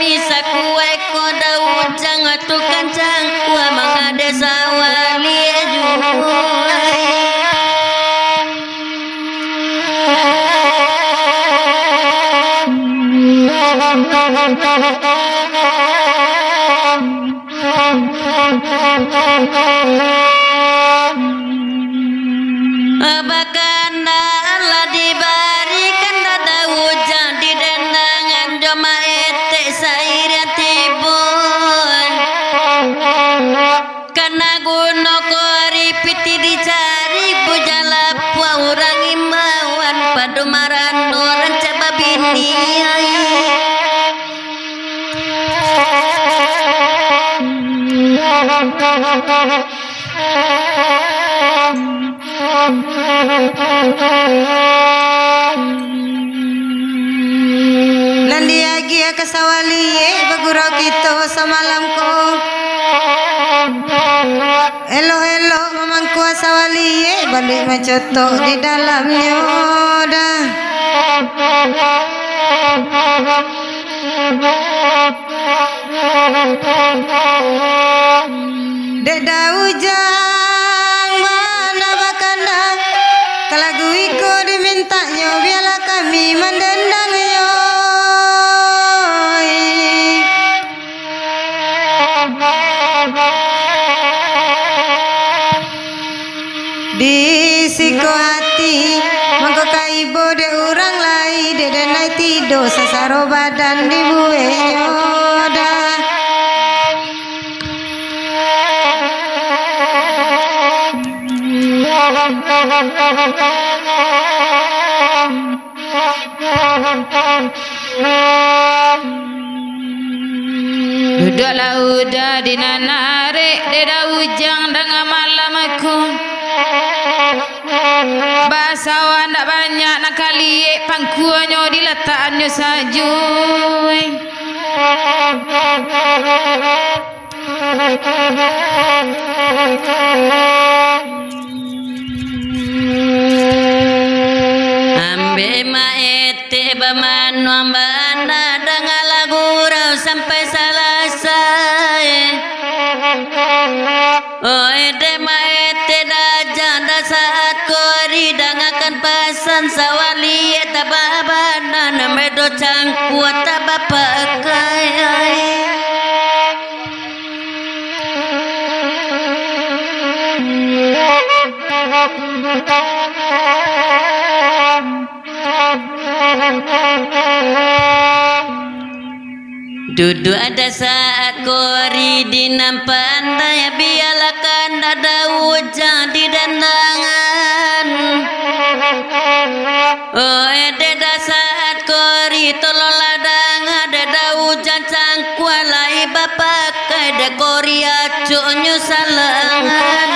misa kue ko daud jangan tu kancang wa mangade sawali Abakana Allah dibarikan dada hujan di dendangan doma ete sairnya tibun karena guno kori piti dicari bujala pua orang imawan padu marano rancaba bini Nandi agia kasawali bagurau kita samalam ko Hello hello mamangku asawali balik macotok di dalamnya dah Dek daujang mana bakanda kalagu iko dimintanya biarlah kami mendendangnya di siko hati mangko kaibo de urang lai de denai tido sasaro badan di buwe nyoda Duduklah udah di nanare deda ujang dengan malam aku basawan tak banyak nak kali pangkuannya diletaknya sajuy ambe maete bamanu ambana dengan lagu rau sampai selesai oh ede maete dajan saat kori dangakan pasan sawali tababana namedo cangku tabapakai Duduk ada saat kori di nampandai biarkan ada hujan di dendangan oh ede saat kori tolong ladang ada hujan cangkualai bapak kade kori acunyu salangan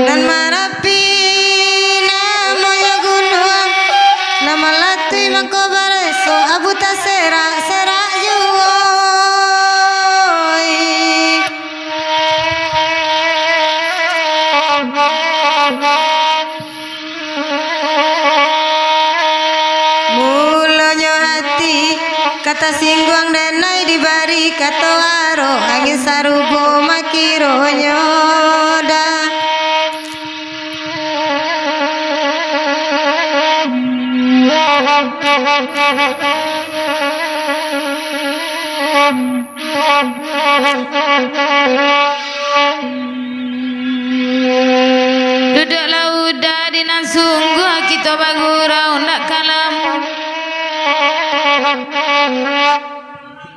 dan marapi namanya gunung nama latih mangko bareso abu tasera serak juoi mulanya hati kata singguang denai dibari kata waro angin sarubo makironyo dah duduklah udah di nan sungguh kita bagurau nak kalamu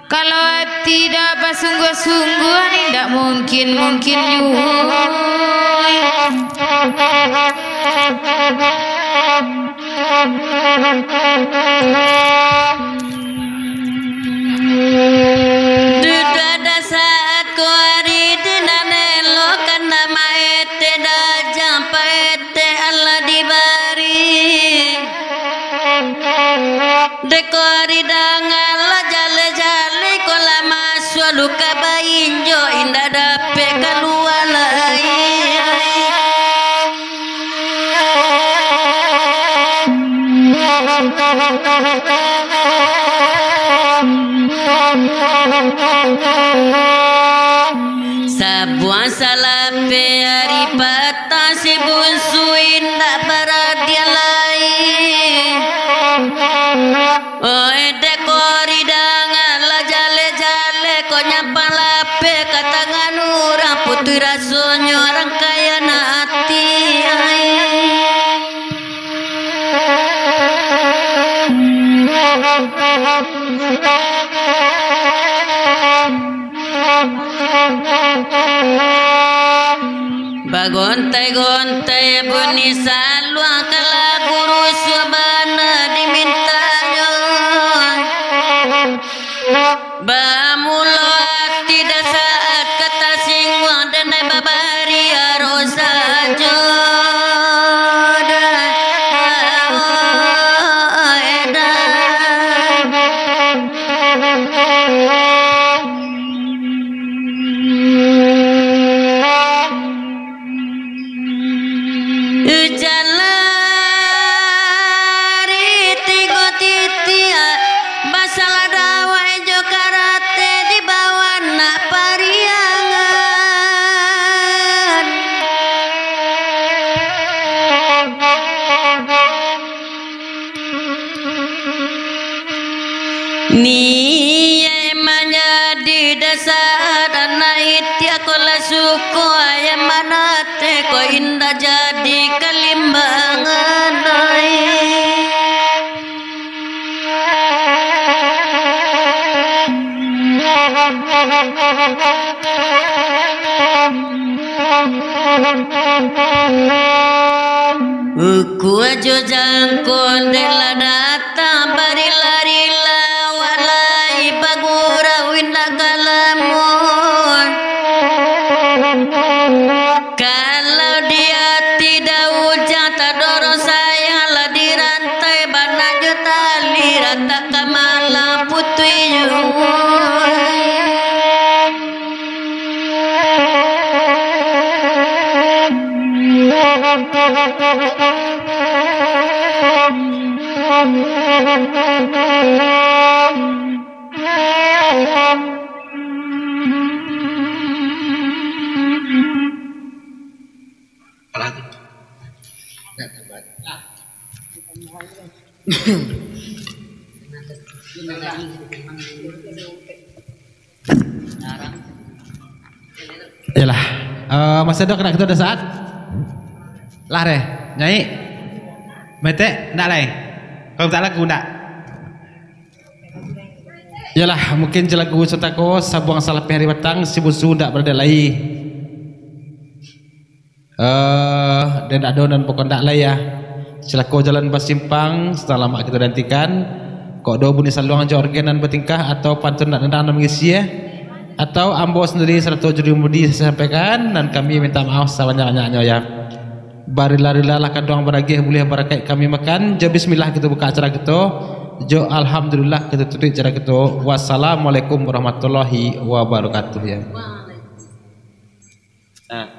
kalau hati dapat sungguh-sungguh ni tak mungkin nyuy duduk ada saat kori di nanelo karena maete dajang paete Allah dibari dekori dangan la jale-jale ko suka bainjo indah dape kalualai. Sabuang salape hari patah si bunsu indah baradia lain. Oh dekori dangan la jale jale ko nyapa lape katangan urang putih rasonyo orang kaya na hati. Bagontai-gontai bunyi salwa kala guru subana dimintayo. Bamulo tidak saat kata singwang dan babari arosajo. Ni menjadi dasar anak itia kola suku ayam manate ko indah jadi kalimbangan Uku ajo jangkon dela datang bari lari walai bagura winda kalamun. Kalau dia tidak ujang tadoro saya lah dirantai bana jutali rata kamala putih. Yalah, Mas Edo kena kita udah saat lah deh, nyai mete, ndak lain kalau tak lagu ndak yalah, mungkin jelagu setako sabuang salah hari batang si busu ndak berada lagi dan ndak donan pokok ndak lah ya celako jalan basimpang setelah mak kita gantikan kok do bunyi saluang jorgenan bertingkah atau pantun ndak nendang mengisi ya atau ambo sendiri serta juri mudi saya sampaikan dan kami minta maaf sebanyak-banyaknya ya. Barilah kan doang beragih boleh barakai kami makan. Jo bismillah kita buka acara kita. Jo alhamdulillah kita tutup acara kita. Wassalamualaikum warahmatullahi wabarakatuh ya. Nah.